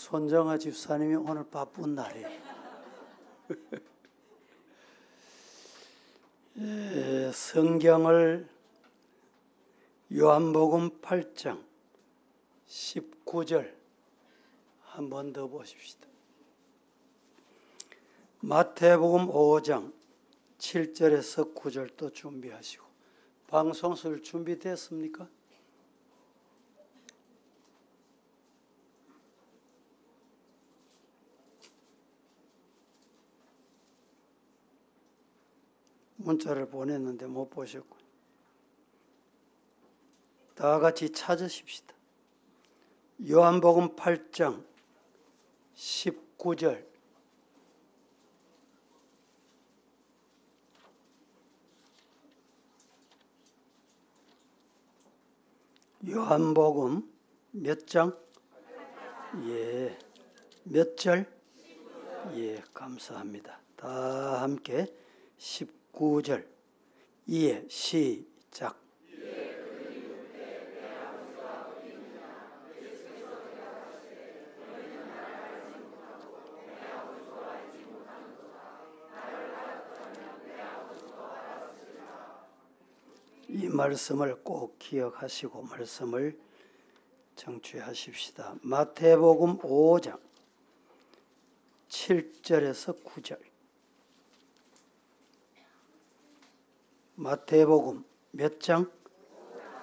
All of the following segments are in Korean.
손정아 집사님이 오늘 바쁜 날이에요. 성경을 요한복음 8장 19절 한 번 더 보십시다. 마태복음 5장 7절에서 9절도 준비하시고, 방송술 준비됐습니까? 문자를 보냈는데 못 보셨고, 다 같이 찾으십시다. 요한복음 8장 19절 요한복음 몇 장? 예, 몇 절? 예, 감사합니다. 다 함께 19절 이에 시작. 이 말씀을 꼭 기억하시고 말씀을 청취하십시다. 마태복음 5장 7절에서 9절. 마태복음 몇 장?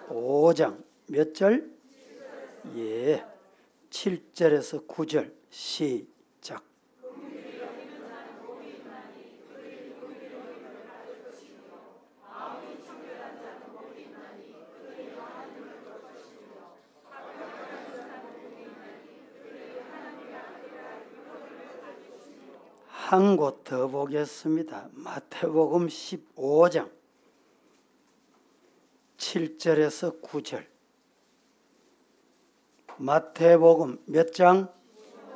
5장 몇 절? 예, 7절에서 9절 시작. 한 곳 더 보겠습니다. 마태복음 15장 7절에서 9절. 마태복음 몇 장?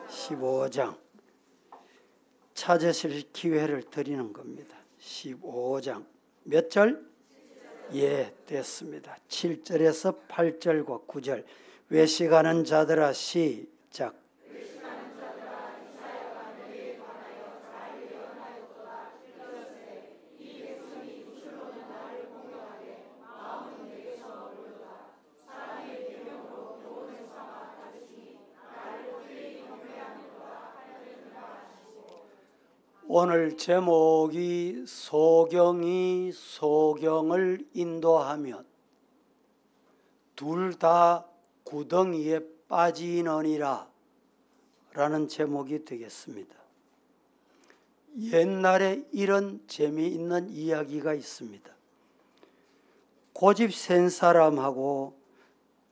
15장. 찾으실 기회를 드리는 겁니다. 15장 몇 절? 예, 됐습니다. 7절에서 8절과 9절. 외식하는 자들아 시작. 오늘 제목이 소경이 소경을 인도하면 둘 다 구덩이에 빠지느니라 라는 제목이 되겠습니다. 옛날에 이런 재미있는 이야기가 있습니다. 고집 센 사람하고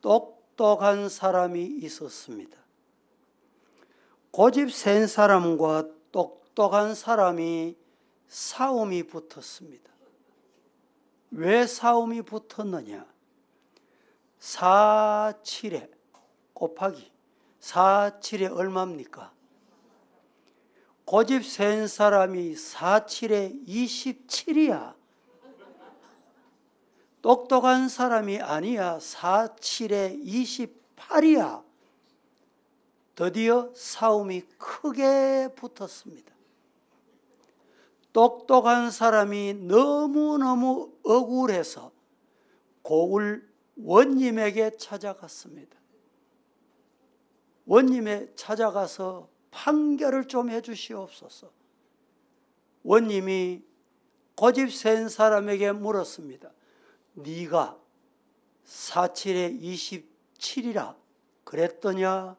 똑똑한 사람이 있었습니다. 고집 센 사람과 똑똑한 사람이 싸움이 붙었습니다. 왜 싸움이 붙었느냐? 4,7에 곱하기 4,7에 얼마입니까? 고집 센 사람이 4,7에 27이야. 똑똑한 사람이 아니야. 4,7에 28이야. 드디어 싸움이 크게 붙었습니다. 똑똑한 사람이 너무너무 억울해서 고을 원님에게 찾아갔습니다. 원님에 찾아가서 판결을 좀 해주시옵소서. 원님이 고집 센 사람에게 물었습니다. 네가 4,7에 27이라 그랬더냐?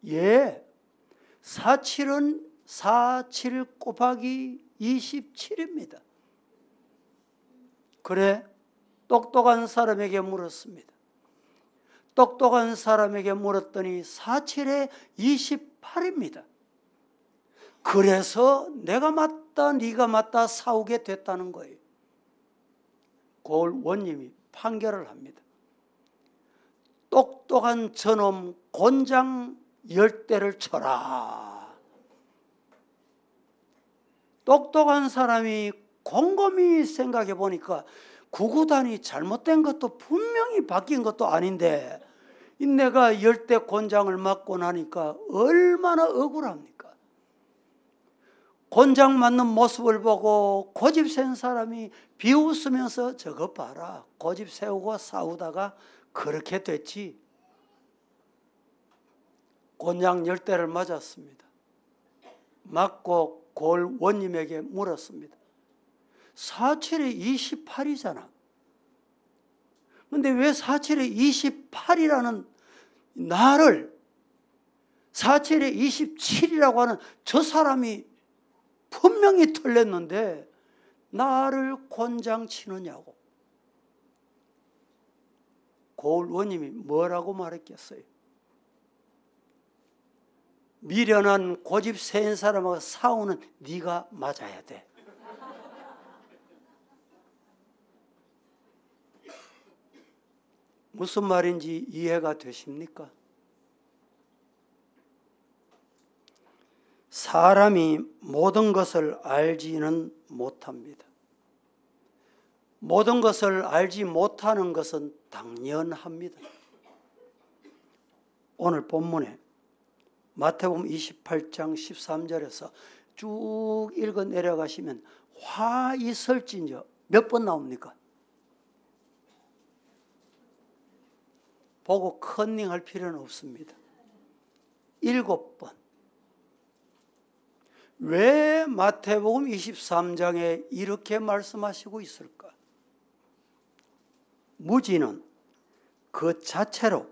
예, 4,7은 4,7 곱하기 27입니다. 그래, 똑똑한 사람에게 물었습니다. 똑똑한 사람에게 물었더니 4,7에 28입니다. 그래서 내가 맞다 네가 맞다 싸우게 됐다는 거예요. 고을 원님이 판결을 합니다. 똑똑한 저놈 곤장 10대를 쳐라. 똑똑한 사람이 곰곰이 생각해 보니까 구구단이 잘못된 것도 분명히 바뀐 것도 아닌데 내가 열대 곤장을 맞고 나니까 얼마나 억울합니까? 곤장 맞는 모습을 보고 고집 센 사람이 비웃으면서 저것 봐라, 고집 세우고 싸우다가 그렇게 됐지. 곤장 열대를 맞았습니다. 맞고 골 원님에게 물었습니다. 47에 28이잖아. 근데 왜 47에 28이라는 나를 47에 27이라고 하는 저 사람이 분명히 틀렸는데 나를 곤장 치느냐고. 고을 원님이 뭐라고 말했겠어요? 미련한 고집 센 사람하고 싸우는 네가 맞아야 돼. 무슨 말인지 이해가 되십니까? 사람이 모든 것을 알지는 못합니다. 모든 것을 알지 못하는 것은 당연합니다. 오늘 본문에 마태복음 28장 13절에서 쭉 읽어 내려가시면 화 있을진저 몇 번 나옵니까? 보고 컨닝할 필요는 없습니다. 7번. 왜 마태복음 23장에 이렇게 말씀하시고 있을까? 무지는 그 자체로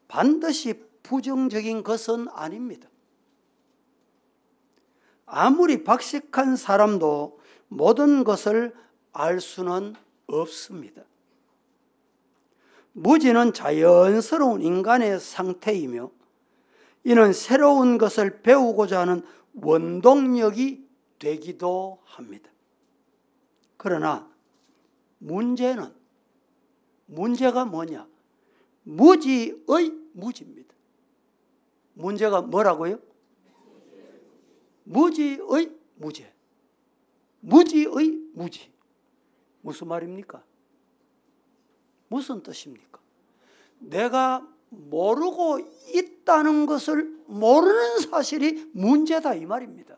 반드시 부정적인 것은 아닙니다. 아무리 박식한 사람도 모든 것을 알 수는 없습니다. 무지는 자연스러운 인간의 상태이며 이는 새로운 것을 배우고자 하는 원동력이 되기도 합니다. 그러나 문제가 뭐냐? 무지의 무지입니다. 문제가 뭐라고요? 무지의 무지. 무지의 무지. 무슨 말입니까? 무슨 뜻입니까? 내가 모르고 있다는 것을 모르는 사실이 문제다 이 말입니다.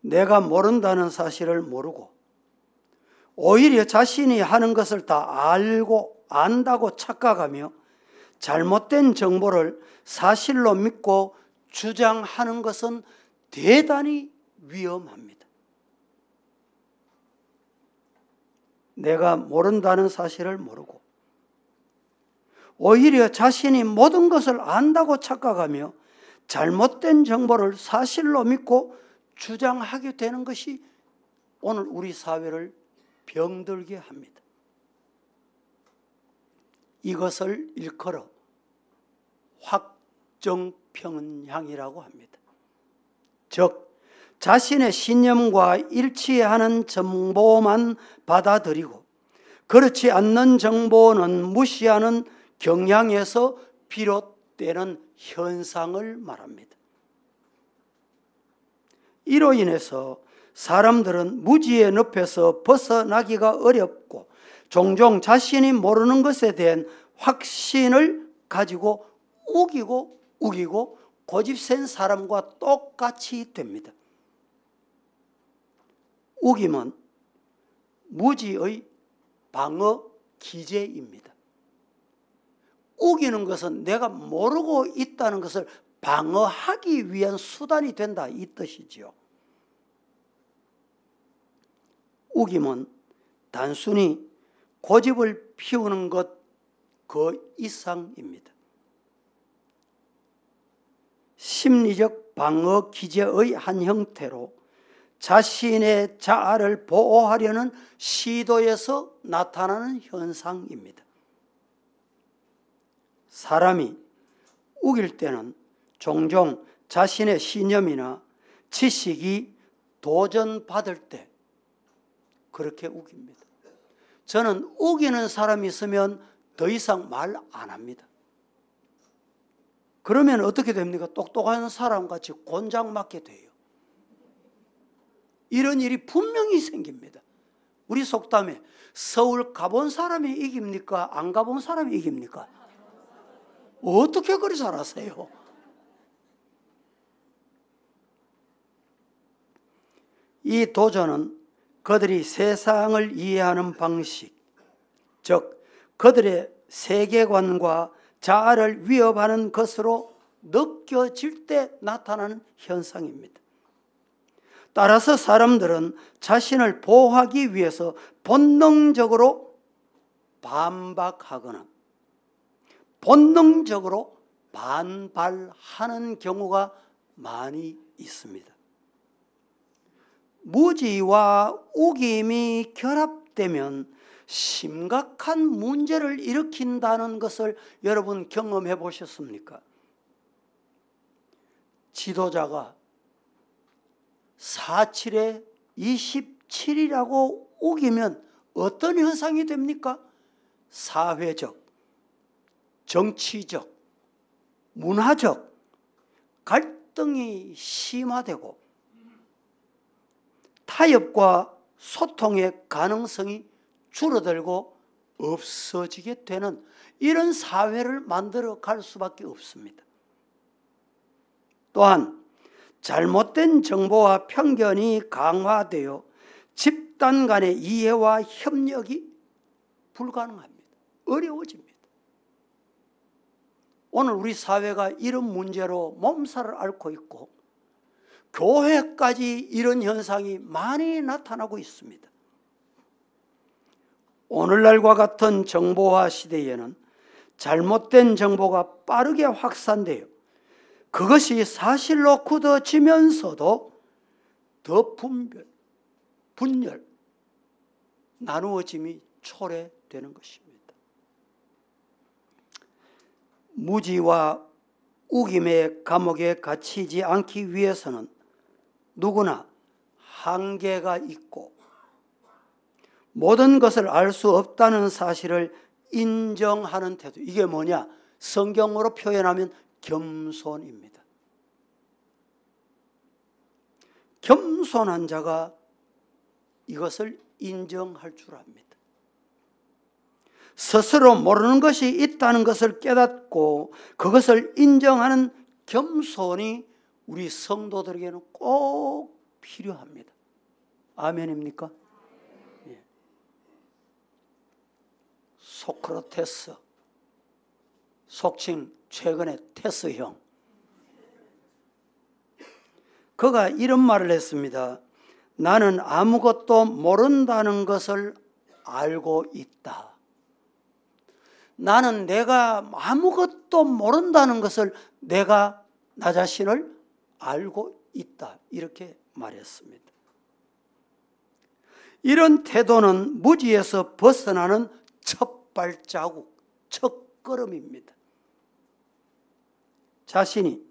내가 모른다는 사실을 모르고 오히려 자신이 하는 것을 다 알고 안다고 착각하며 잘못된 정보를 사실로 믿고 주장하는 것은 대단히 위험합니다. 내가 모른다는 사실을 모르고 오히려 자신이 모든 것을 안다고 착각하며 잘못된 정보를 사실로 믿고 주장하게 되는 것이 오늘 우리 사회를 병들게 합니다. 이것을 일컬어 확정평행이라고 합니다. 즉 자신의 신념과 일치하는 정보만 받아들이고 그렇지 않는 정보는 무시하는 경향에서 비롯되는 현상을 말합니다. 이로 인해서 사람들은 무지의 늪에서 벗어나기가 어렵고 종종 자신이 모르는 것에 대한 확신을 가지고 우기고 고집센 사람과 똑같이 됩니다. 우김은 무지의 방어 기제입니다. 우기는 것은 내가 모르고 있다는 것을 방어하기 위한 수단이 된다 이 뜻이죠. 우김은 단순히 고집을 피우는 것 그 이상입니다. 심리적 방어 기제의 한 형태로 자신의 자아를 보호하려는 시도에서 나타나는 현상입니다. 사람이 우길 때는 종종 자신의 신념이나 지식이 도전받을 때 그렇게 우깁니다. 저는 우기는 사람이 있으면 더 이상 말 안 합니다. 그러면 어떻게 됩니까? 똑똑한 사람같이 곤장 맞게 돼요. 이런 일이 분명히 생깁니다. 우리 속담에 서울 가본 사람이 이깁니까? 안 가본 사람이 이깁니까? 어떻게 그리 잘하세요? 이 도전은 그들이 세상을 이해하는 방식, 즉 그들의 세계관과 자아를 위협하는 것으로 느껴질 때 나타나는 현상입니다. 따라서 사람들은 자신을 보호하기 위해서 본능적으로 반박하거나 본능적으로 반발하는 경우가 많이 있습니다. 무지와 우김이 결합되면 심각한 문제를 일으킨다는 것을 여러분 경험해 보셨습니까? 지도자가 47에 27이라고 우기면 어떤 현상이 됩니까? 사회적, 정치적, 문화적 갈등이 심화되고 타협과 소통의 가능성이 줄어들고 없어지게 되는 이런 사회를 만들어 갈 수밖에 없습니다. 또한 잘못된 정보와 편견이 강화되어 집단 간의 이해와 협력이 불가능합니다. 어려워집니다. 오늘 우리 사회가 이런 문제로 몸살을 앓고 있고 교회까지 이런 현상이 많이 나타나고 있습니다. 오늘날과 같은 정보화 시대에는 잘못된 정보가 빠르게 확산되어 그것이 사실로 굳어지면서도 더 분열, 나누어짐이 초래되는 것입니다. 무지와 우김의 감옥에 갇히지 않기 위해서는 누구나 한계가 있고 모든 것을 알 수 없다는 사실을 인정하는 태도, 이게 뭐냐? 성경으로 표현하면 겸손입니다. 겸손한 자가 이것을 인정할 줄 압니다. 스스로 모르는 것이 있다는 것을 깨닫고 그것을 인정하는 겸손이 우리 성도들에게는 꼭 필요합니다. 아멘입니까? 예. 소크라테스, 속칭 최근의 테스형, 그가 이런 말을 했습니다. 나는 아무것도 모른다는 것을 알고 있다. 나는 내가 아무것도 모른다는 것을 내가 나 자신을 알고 있다. 이렇게 말했습니다. 이런 태도는 무지에서 벗어나는 첫 발자국, 첫 걸음입니다. 자신이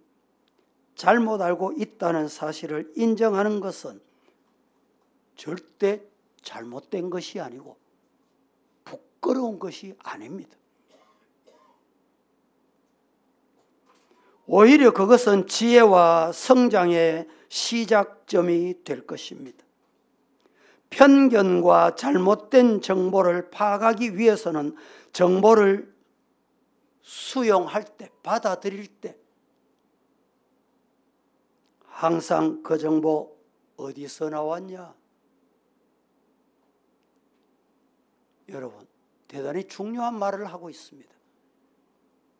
잘못 알고 있다는 사실을 인정하는 것은 절대 잘못된 것이 아니고 부끄러운 것이 아닙니다. 오히려 그것은 지혜와 성장의 시작점이 될 것입니다. 편견과 잘못된 정보를 파악하기 위해서는 정보를 수용할 때, 받아들일 때 항상 그 정보 어디서 나왔냐? 여러분, 대단히 중요한 말을 하고 있습니다.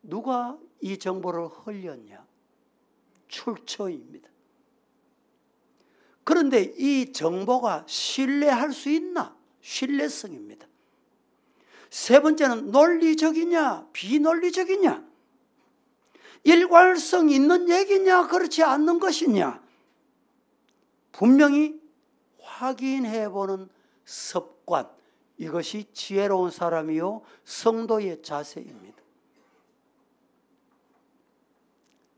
누가 이 정보를 흘렸냐? 출처입니다. 그런데 이 정보가 신뢰할 수 있나? 신뢰성입니다. 세 번째는 논리적이냐? 비논리적이냐? 일관성 있는 얘기냐? 그렇지 않는 것이냐? 분명히 확인해보는 습관, 이것이 지혜로운 사람이요 성도의 자세입니다.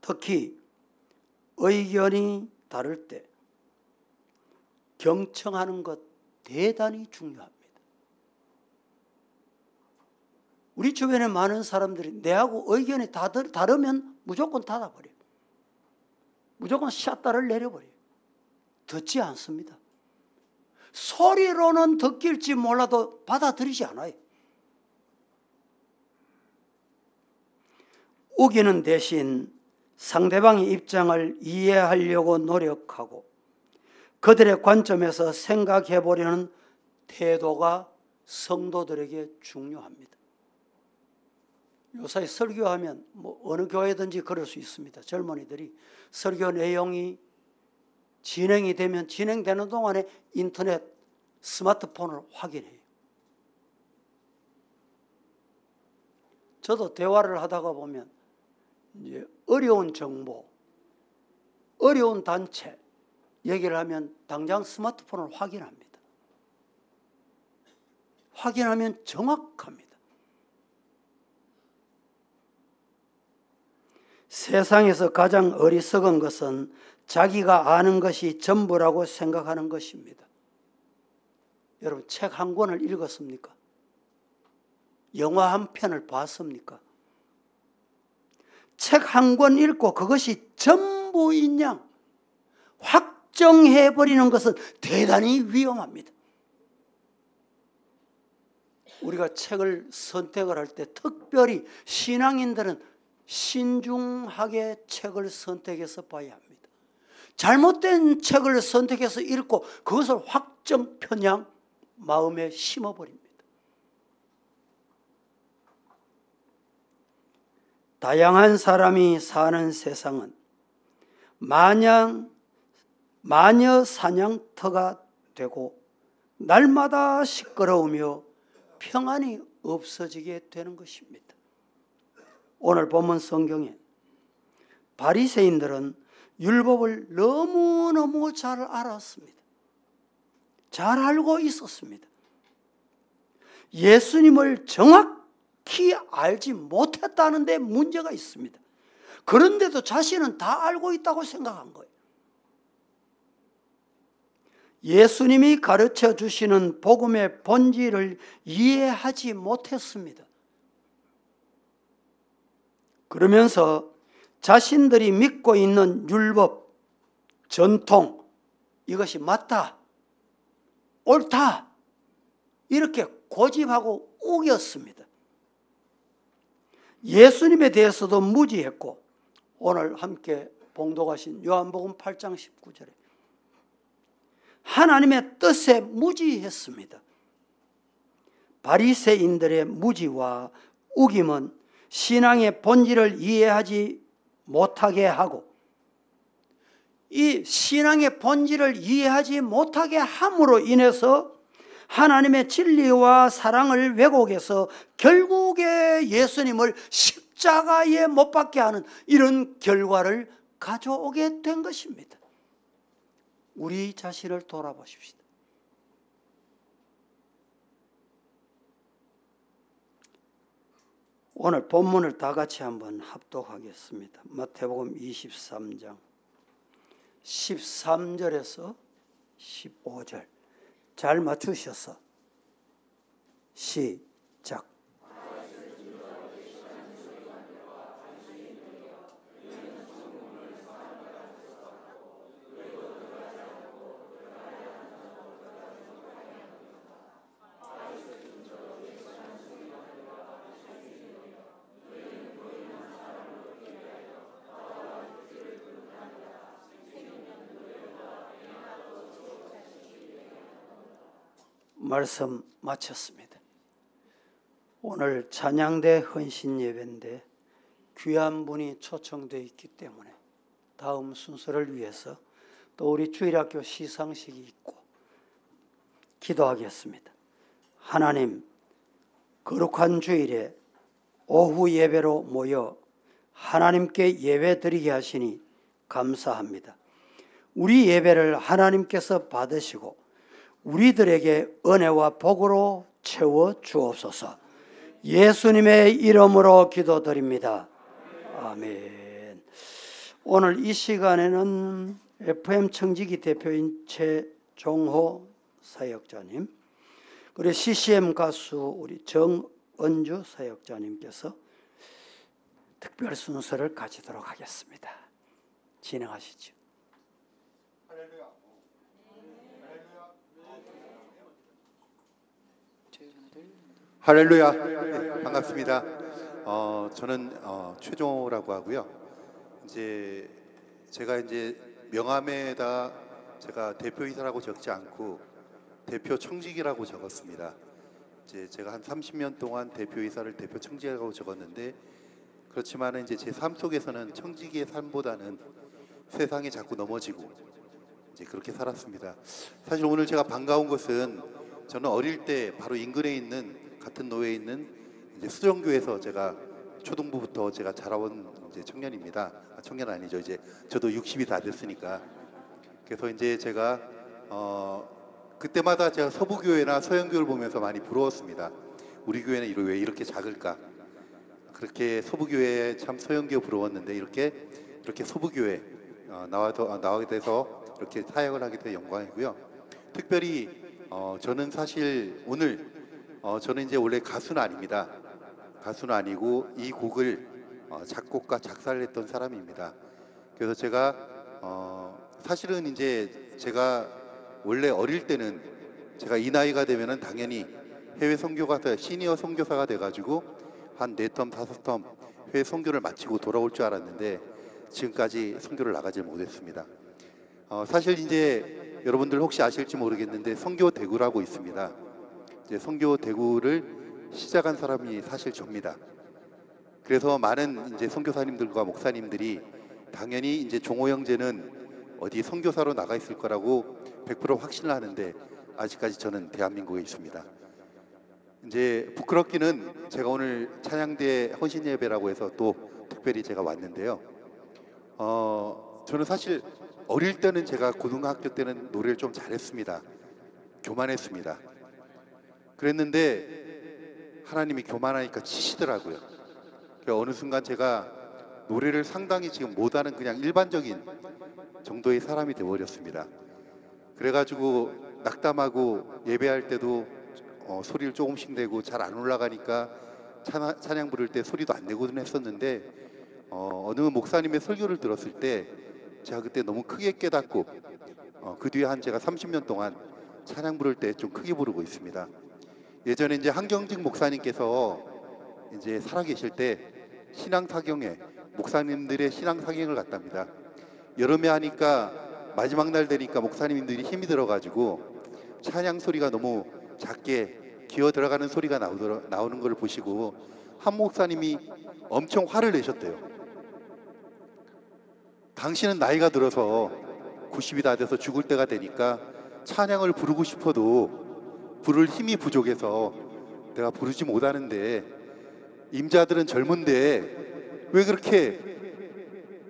특히 의견이 다를 때 경청하는 것 대단히 중요합니다. 우리 주변에 많은 사람들이 내하고 의견이 다르면 무조건 닫아버려요. 무조건 샷다를 내려버려요. 듣지 않습니다. 소리로는 듣길지 몰라도 받아들이지 않아요. 우기는 대신 상대방의 입장을 이해하려고 노력하고 그들의 관점에서 생각해 보려는 태도가 성도들에게 중요합니다. 요새 설교하면 어느 교회든지 그럴 수 있습니다. 젊은이들이 설교 내용이 진행되는 동안에 인터넷, 스마트폰을 확인해요. 저도 대화를 하다가 보면 이제 어려운 정보, 어려운 단체 얘기를 하면 당장 스마트폰을 확인합니다. 확인하면 정확합니다. 세상에서 가장 어리석은 것은 자기가 아는 것이 전부라고 생각하는 것입니다. 여러분, 책 한 권을 읽었습니까? 영화 한 편을 봤습니까? 책 한 권 읽고 그것이 전부인 양 확정해버리는 것은 대단히 위험합니다. 우리가 책을 선택을 할 때 특별히 신앙인들은 신중하게 책을 선택해서 봐야 합니다. 잘못된 책을 선택해서 읽고 그것을 확정 편향 마음에 심어버립니다. 다양한 사람이 사는 세상은 마녀 사냥터가 되고 날마다 시끄러우며 평안이 없어지게 되는 것입니다. 오늘 본문 성경에 바리새인들은 율법을 너무너무 잘 알았습니다. 잘 알고 있었습니다. 예수님을 정확히 알지 못했다는 데 문제가 있습니다. 그런데도 자신은 다 알고 있다고 생각한 거예요. 예수님이 가르쳐 주시는 복음의 본질을 이해하지 못했습니다. 그러면서 자신들이 믿고 있는 율법, 전통, 이것이 맞다, 옳다, 이렇게 고집하고 우겼습니다. 예수님에 대해서도 무지했고, 오늘 함께 봉독하신 요한복음 8장 19절에 하나님의 뜻에 무지했습니다. 바리새인들의 무지와 우김은 신앙의 본질을 이해하지 못하게 하고, 이 신앙의 본질을 이해하지 못하게 함으로 인해서 하나님의 진리와 사랑을 왜곡해서 결국에 예수님을 십자가에 못 박게 하는 이런 결과를 가져오게 된 것입니다. 우리 자신을 돌아보십시다. 오늘 본문을 다 같이 한번 합독하겠습니다. 마태복음 23장 13절에서 15절 잘 맞추셔서 시작. 말씀 마쳤습니다. 오늘 찬양대 헌신 예배인데 귀한 분이 초청되어 있기 때문에 다음 순서를 위해서 또 우리 주일학교 시상식이 있고 기도하겠습니다. 하나님, 거룩한 주일에 오후 예배로 모여 하나님께 예배 드리게 하시니 감사합니다. 우리 예배를 하나님께서 받으시고 우리들에게 은혜와 복으로 채워 주옵소서. 예수님의 이름으로 기도드립니다. 아멘. 오늘 이 시간에는 FM 청지기 대표인 최종호 사역자님, 그리고 CCM 가수 우리 정은주 사역자님께서 특별 순서를 가지도록 하겠습니다. 진행하시죠. 할렐루야. 네, 반갑습니다. 저는 최종호라고 하고요. 이제 제가 이제 명함에다 제가 대표이사라고 적지 않고 대표 청직이라고 적었습니다. 이제 제가 한 30년 동안 대표이사를 대표 청직이라고 적었는데, 그렇지만 이제 제 삶 속에서는 청직의 삶보다는 세상에 자꾸 넘어지고 이제 그렇게 살았습니다. 사실 오늘 제가 반가운 것은, 저는 어릴 때 바로 인근에 있는 같은 노예에 있는 이제 수정교에서 제가 초등부부터 제가 자라온 이제 청년입니다. 청년 아니죠. 이제 저도 60이 다 됐으니까. 그래서 이제 제가 그때마다 제가 서부교회나 서영교를 보면서 많이 부러웠습니다. 우리 교회는 왜 이렇게 작을까? 그렇게 서부교회 참 서영교 부러웠는데 이렇게 서부교회 나오게 돼서 이렇게 사역을 하게 돼 영광이고요. 특별히 저는 사실 오늘 저는 이제 원래 가수는 아닙니다. 가수는 아니고 이 곡을 작곡과 작사를 했던 사람입니다. 그래서 제가 사실은 이제 제가 원래 어릴 때는 제가 이 나이가 되면은 당연히 해외 선교가서 시니어 선교사가 돼가지고 한 4텀 5텀 해외 선교를 마치고 돌아올 줄 알았는데 지금까지 선교를 나가지 못했습니다. 사실 이제 여러분들 혹시 아실지 모르겠는데 선교 대구라고 있습니다. 이제 선교 대구를 시작한 사람이 사실 접니다. 그래서 많은 이제 선교사님들과 목사님들이 당연히 이제 종호 형제는 어디 선교사로 나가 있을 거라고 100% 확신을 하는데 아직까지 저는 대한민국에 있습니다. 이제 부끄럽기는 제가 오늘 찬양대 헌신 예배라고 해서 또 특별히 제가 왔는데요. 저는 사실 어릴 때는 제가 고등학교 때는 노래를 좀 잘했습니다. 교만했습니다. 그랬는데 하나님이 교만하니까 치시더라고요. 어느 순간 제가 노래를 상당히 지금 못하는 그냥 일반적인 정도의 사람이 되어버렸습니다. 그래가지고 낙담하고 예배할 때도 소리를 조금씩 내고 잘 안 올라가니까 찬양 부를 때 소리도 안 내고는 했었는데 어느 목사님의 설교를 들었을 때 제가 그때 너무 크게 깨닫고 그 뒤에 한 제가 30년 동안 찬양 부를 때 좀 크게 부르고 있습니다. 예전에 이제 한경직 목사님께서 이제 살아계실 때 신앙사경회, 목사님들의 신앙사경을 갔답니다. 여름에 하니까 마지막 날 되니까 목사님들이 힘이 들어가지고 찬양 소리가 너무 작게 기어 들어가는 소리가 나오는 걸 보시고 한 목사님이 엄청 화를 내셨대요. 당신은 나이가 들어서 90이 다 돼서 죽을 때가 되니까 찬양을 부르고 싶어도 부를 힘이 부족해서 내가 부르지 못하는데 임자들은 젊은데 왜 그렇게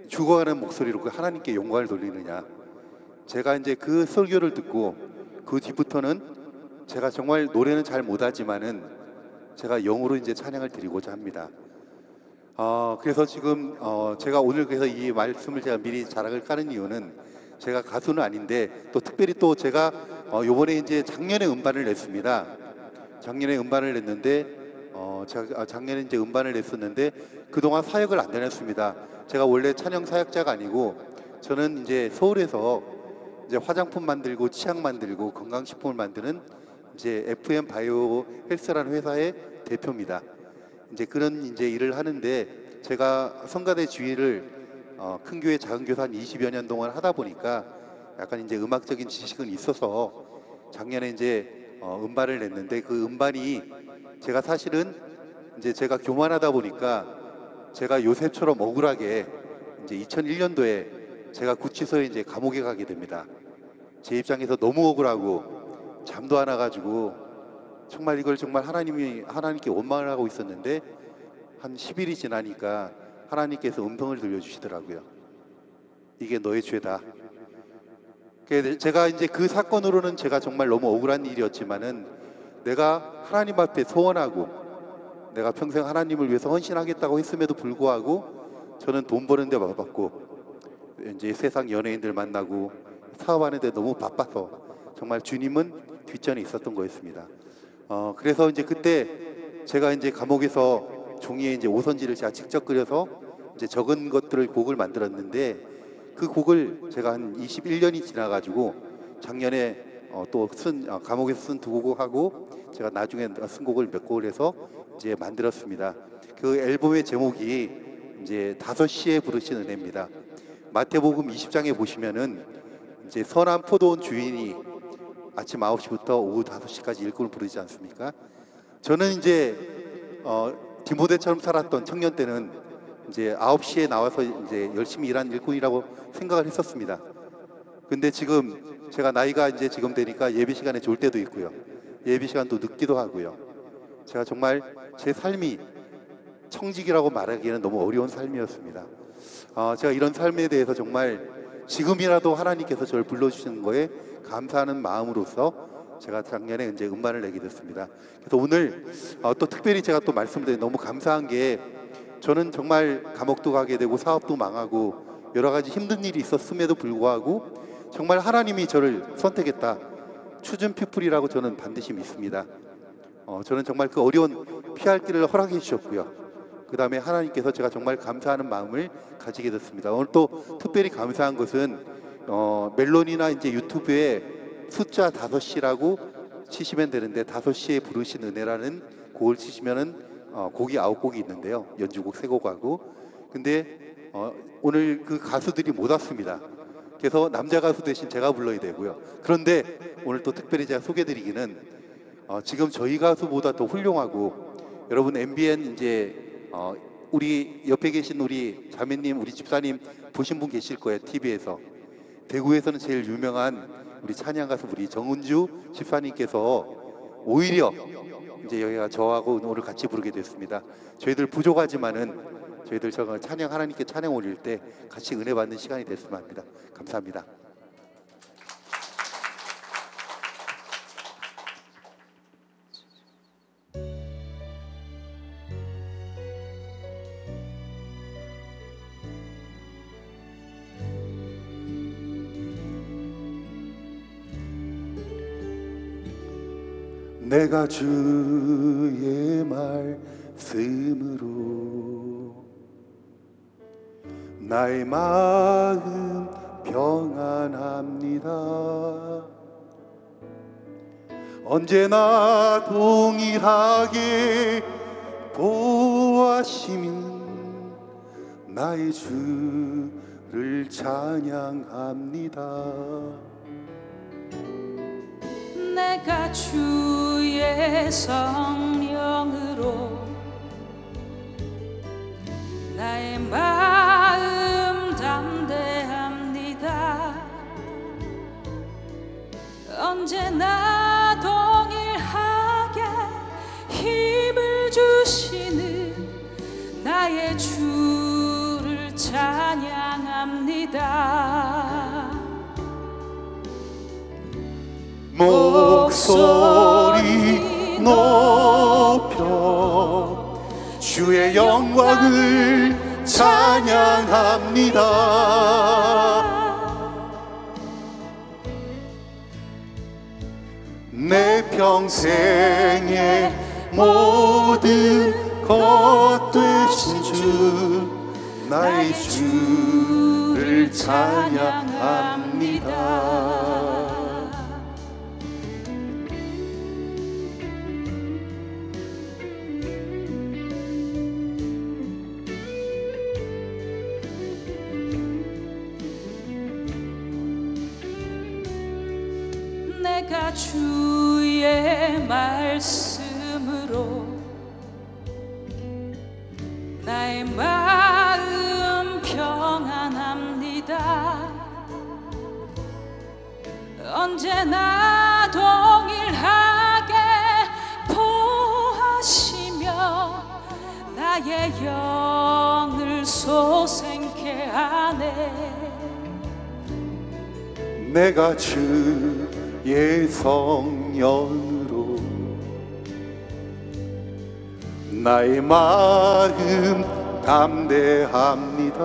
죽어가는 목소리로 하나님께 영광을 돌리느냐. 제가 이제 그 설교를 듣고 그 뒤부터는 제가 정말 노래는 잘 못하지만은 제가 영으로 이제 찬양을 드리고자 합니다. 그래서 지금 제가 오늘 그래서 이 말씀을 제가 미리 자락을 까는 이유는 제가 가수는 아닌데 또 특별히 또 제가 요번에 이제 작년에 음반을 냈습니다. 작년에 음반을 냈는데 제가 작년에 이제 음반을 냈었는데 그동안 사역을 안 다녔습니다. 제가 원래 찬양 사역자가 아니고 저는 이제 서울에서 이제 화장품 만들고 치약 만들고 건강식품을 만드는 이제 FM 바이오 헬스라는 회사의 대표입니다. 이제 그런 이제 일을 하는데 제가 성가대 주의를 큰 교회 작은 교사 한 20여 년 동안 하다 보니까 약간 이제 음악적인 지식은 있어서 작년에 이제 음반을 냈는데 그 음반이 제가 사실은 이제 제가 교만하다 보니까 제가 요셉처럼 억울하게 이제 2001년도에 제가 구치소에 이제 감옥에 가게 됩니다. 제 입장에서 너무 억울하고 잠도 안 와가지고 정말 이걸 정말 하나님께 원망을 하고 있었는데 한 10일이 지나니까 하나님께서 음성을 들려주시더라고요. 이게 너의 죄다. 제가 이제 그 사건으로는 제가 정말 너무 억울한 일이었지만은 내가 하나님 앞에 소원하고 내가 평생 하나님을 위해서 헌신하겠다고 했음에도 불구하고 저는 돈 버는데 바빴고 이제 세상 연예인들 만나고 사업하는데 너무 바빠서 정말 주님은 뒷전에 있었던 거였습니다. 그래서 이제 그때 제가 이제 감옥에서 종이에 이제 오선지를 제가 직접 그려서 이제 적은 것들을 곡을 만들었는데 그 곡을 제가 한 21년이 지나가지고 작년에 또 감옥에서 쓴 두 곡하고 제가 나중에 쓴 곡을 몇 곡을 해서 이제 만들었습니다. 그 앨범의 제목이 이제 5시에 부르신 은혜입니다. 마태복음 20장에 보시면은 이제 선한 포도원 주인이 아침 9시부터 오후 5시까지 일꾼을 부르지 않습니까? 저는 이제 디모데처럼 살았던 청년 때는 이제 9시에 나와서 이제 열심히 일하는 일꾼이라고 생각을 했었습니다. 근데 지금 제가 나이가 이제 지금 되니까 예배 시간에 졸 때도 있고요. 예배 시간도 늦기도 하고요. 제가 정말 제 삶이 청직이라고 말하기에는 너무 어려운 삶이었습니다. 제가 이런 삶에 대해서 정말 지금이라도 하나님께서 저를 불러주시는 거에 감사하는 마음으로서 제가 작년에 이제 음반을 내게 됐습니다. 그래서 오늘 또 특별히 제가 또 말씀드리는 너무 감사한 게 저는 정말 감옥도 가게 되고 사업도 망하고 여러 가지 힘든 일이 있었음에도 불구하고 정말 하나님이 저를 선택했다. 추준 피플이라고 저는 반드시 믿습니다. 저는 정말 그 어려운 피할 길을 허락해 주셨고요. 그 다음에 하나님께서 제가 정말 감사하는 마음을 가지게 됐습니다. 오늘 또 특별히 감사한 것은 멜론이나 이제 유튜브에 숫자 5시라고 치시면 되는데 5시에 부르신 은혜라는 곡을 치시면은 곡이 9곡이 있는데요. 연주곡 3곡하고 근데 오늘 그 가수들이 못 왔습니다. 그래서 남자 가수 대신 제가 불러야 되고요. 그런데 오늘 또 특별히 제가 소개드리기는 지금 저희 가수보다 더 훌륭하고 여러분 MBN 이제 우리 옆에 계신 우리 자매님, 우리 집사님 보신 분 계실 거예요. TV에서. 대구에서는 제일 유명한 우리 찬양 가수 우리 정은주 집사님께서 오히려 이제 여기가 저하고 오늘 같이 부르게 됐습니다. 저희들 부족하지만은 저희들 저 찬양 하나님께 찬양 올릴 때 같이 은혜 받는 시간이 됐으면 합니다. 감사합니다. 내가 주의 말씀으로 나의 마음 평안합니다. 언제나 동일하게 보호하시는 나의 주를 찬양합니다. 내가 주의 성령으로 나의 마음 담대합니다. 언제나 동일하게 힘을 주시는 나의 주를 찬양합니다. 목소리 높여 주의 영광을 찬양합니다. 내 평생의 모든 것 되신 주 나의 주를 찬양합니다. 내가 주의 말씀으로 나의 마음 평안합니다. 언제나 동일하게 보호하시며 나의 영을 솟생케 하네. 내가 주의 성령으로 나의 마음 담대합니다.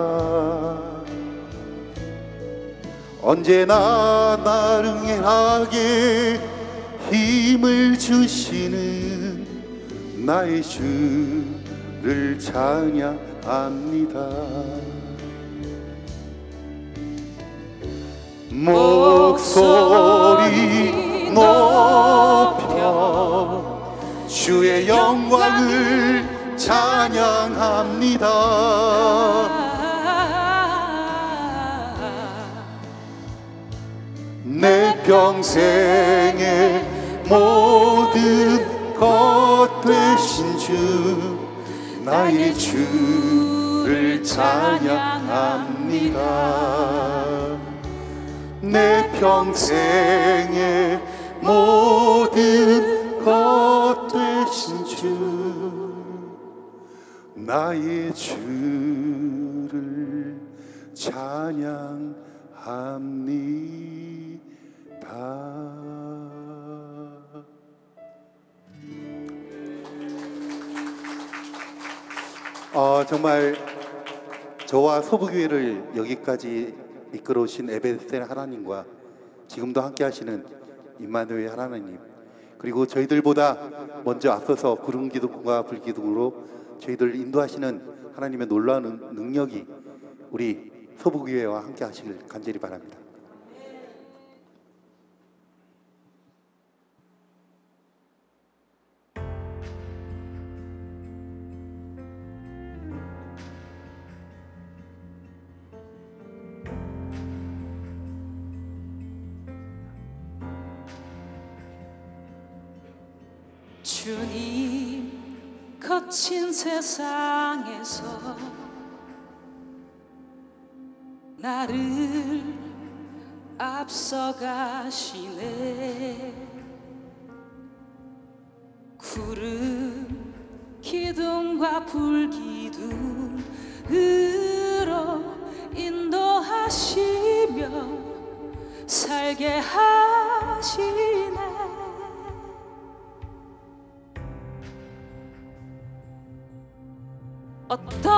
언제나 나를 향하게 힘을 주시는 나의 주를 찬양합니다. 목소리 주의 영광을 찬양합니다. 내 평생의 모든 것 되신 주 나의 주를 찬양합니다. 내 평생의 모든 것 되신 주 나의 주를 찬양합니다. 정말 저와 소부교회를 여기까지 이끌어 오신 에베네셀 하나님과 지금도 함께 하시는 임마누엘 하나님, 그리고 저희들보다 먼저 앞서서 구름기둥과 불기둥으로 저희들을 인도하시는 하나님의 놀라운 능력이 우리 소부교회와 함께 하시길 간절히 바랍니다. 주님 거친 세상에서 나를 앞서가시네. 구름 기둥과 불기둥으로 인도하시며 살게 하시네. 어떤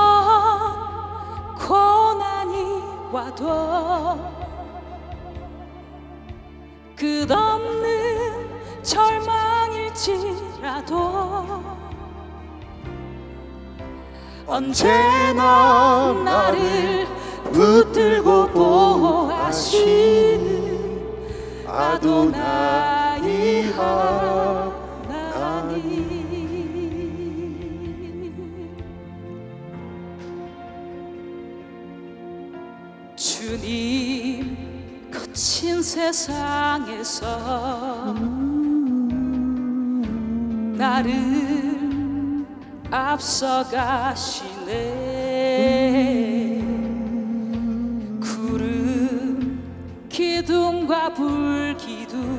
고난이 와도 끝없는 절망일지라도 언제나 나를 붙들고 보호하시는 아도나이 하나님. 주님 거친 세상에서 나를 앞서가시네. 구름 기둥과 불기둥으로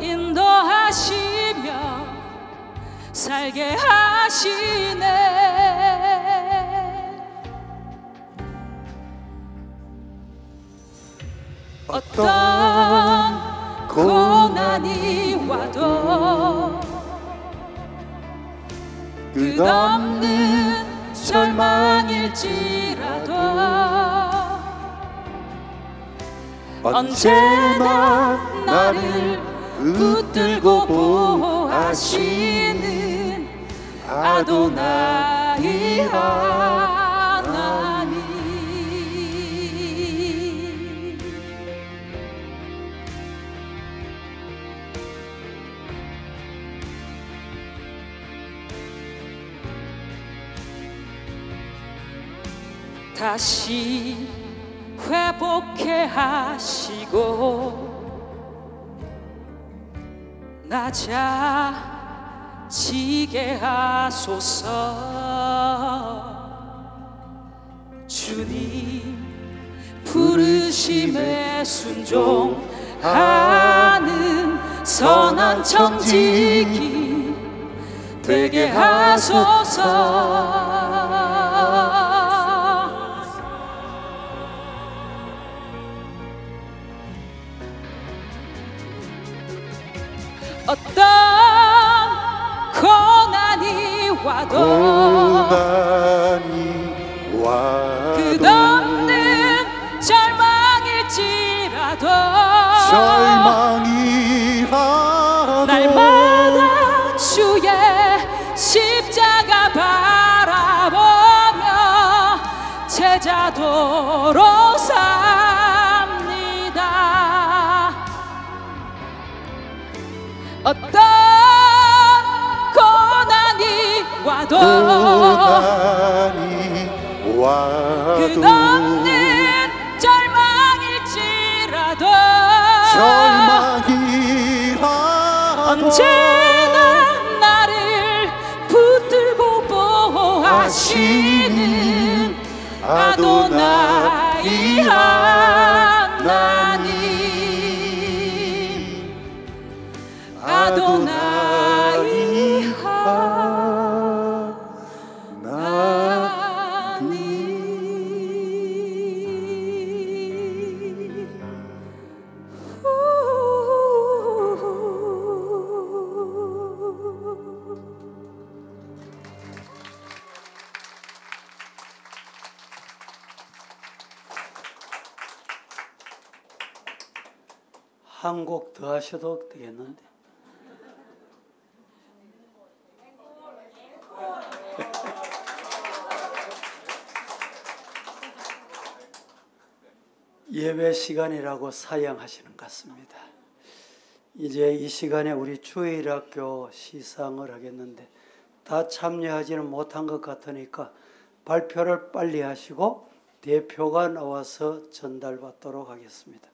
인도하시며 살게 하시네. 어떤 고난이 와도 끝없는 절망일지라도 언제나 나를 붙들고 보호하시는 아도나이 하나님. 다시 회복해 하시고 낮아지게 하소서. 주님 부르심에 순종하는 선한 청지기 되게 하소서. 어떤 고난이 와도 끝없는 절망일지라도 날마다 주의 십자가 바라보며 제자도로 삽니다. 어떤 와도 고난이 와도 끝없는 절망일지라도 언제나 나를 붙들고 보호하시는 아도나이 하나님, 아도나이 한 곡 더 하셔도 되겠는데. 예배 시간이라고 사양하시는 것 같습니다. 이제 이 시간에 우리 주일학교 시상을 하겠는데 다 참여하지는 못한 것 같으니까 발표를 빨리 하시고 대표가 나와서 전달받도록 하겠습니다.